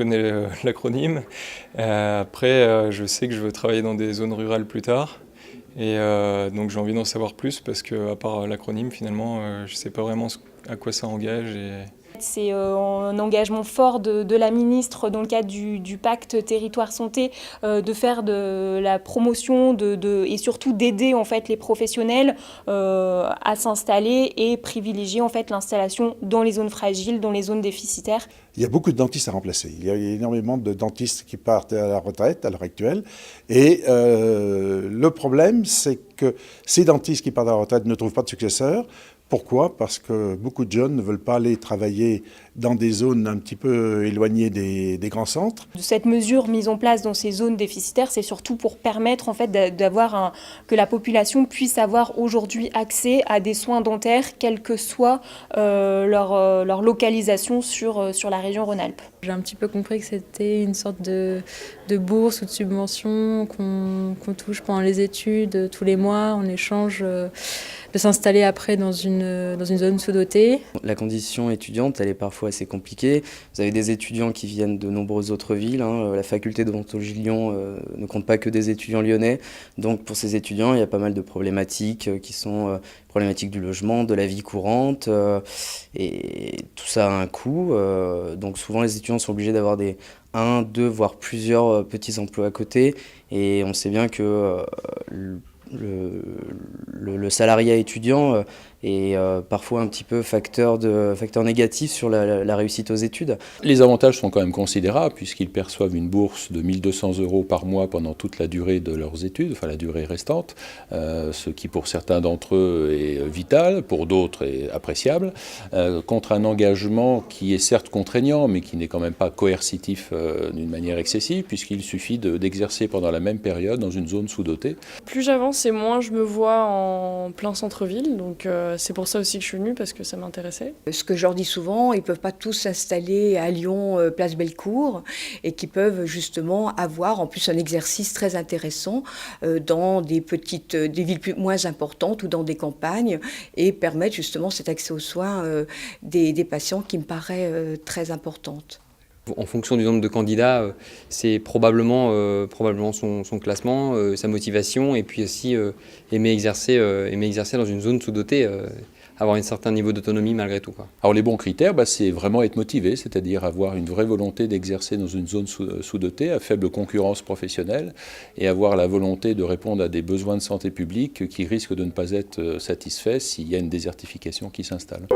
connais l'acronyme. Après, je sais que je veux travailler dans des zones rurales plus tard. Et donc j'ai envie d'en savoir plus parce que, à part l'acronyme, finalement, je ne sais pas vraiment à quoi ça engage. C'est un engagement fort de la ministre dans le cadre du pacte territoire santé de faire de la promotion et surtout d'aider en fait les professionnels à s'installer et privilégier en fait l'installation dans les zones fragiles, dans les zones déficitaires. Il y a beaucoup de dentistes à remplacer. Il y a énormément de dentistes qui partent à la retraite à l'heure actuelle. Et le problème, c'est que ces dentistes qui partent à la retraite ne trouvent pas de successeurs. Pourquoi ? Parce que beaucoup de jeunes ne veulent pas aller travailler dans des zones un petit peu éloignées des grands centres. Cette mesure mise en place dans ces zones déficitaires, c'est surtout pour permettre en fait, que la population puisse avoir aujourd'hui accès à des soins dentaires, quelle que soit leur localisation sur la région Rhône-Alpes. J'ai un petit peu compris que c'était une sorte de bourse ou de subvention qu'on touche pendant les études tous les mois en échange de s'installer après dans une zone sous-dotée. La condition étudiante, elle est parfois assez compliquée. Vous avez des étudiants qui viennent de nombreuses autres villes. La faculté d'odontologie de Lyon ne compte pas que des étudiants lyonnais. Donc pour ces étudiants, il y a pas mal de problématiques qui sont problématiques du logement, de la vie courante. Et tout ça a un coût. Donc souvent les étudiants sont obligés d'avoir un, deux, voire plusieurs petits emplois à côté. Et on sait bien que le salariat étudiant est parfois un petit peu facteur négatif sur la réussite aux études. Les avantages sont quand même considérables puisqu'ils perçoivent une bourse de 1 200 € par mois pendant toute la durée de leurs études, enfin la durée restante, ce qui pour certains d'entre eux est vital, pour d'autres est appréciable, contre un engagement qui est certes contraignant mais qui n'est quand même pas coercitif d'une manière excessive puisqu'il suffit d'exercer pendant la même période dans une zone sous-dotée. Plus j'avance et moins je me vois en plein centre-ville, donc c'est pour ça aussi que je suis venue, parce que ça m'intéressait. Ce que je leur dis souvent, ils ne peuvent pas tous s'installer à Lyon, place Bellecour, et qui peuvent justement avoir en plus un exercice très intéressant dans des villes moins importantes ou dans des campagnes, et permettre justement cet accès aux soins des patients qui me paraît très importante. En fonction du nombre de candidats, c'est probablement son classement, sa motivation, et puis aussi aimer exercer dans une zone sous-dotée, avoir un certain niveau d'autonomie malgré tout, quoi. Alors les bons critères, c'est vraiment être motivé, c'est-à-dire avoir une vraie volonté d'exercer dans une zone sous-dotée, à faible concurrence professionnelle, et avoir la volonté de répondre à des besoins de santé publique qui risquent de ne pas être satisfaits s'il y a une désertification qui s'installe.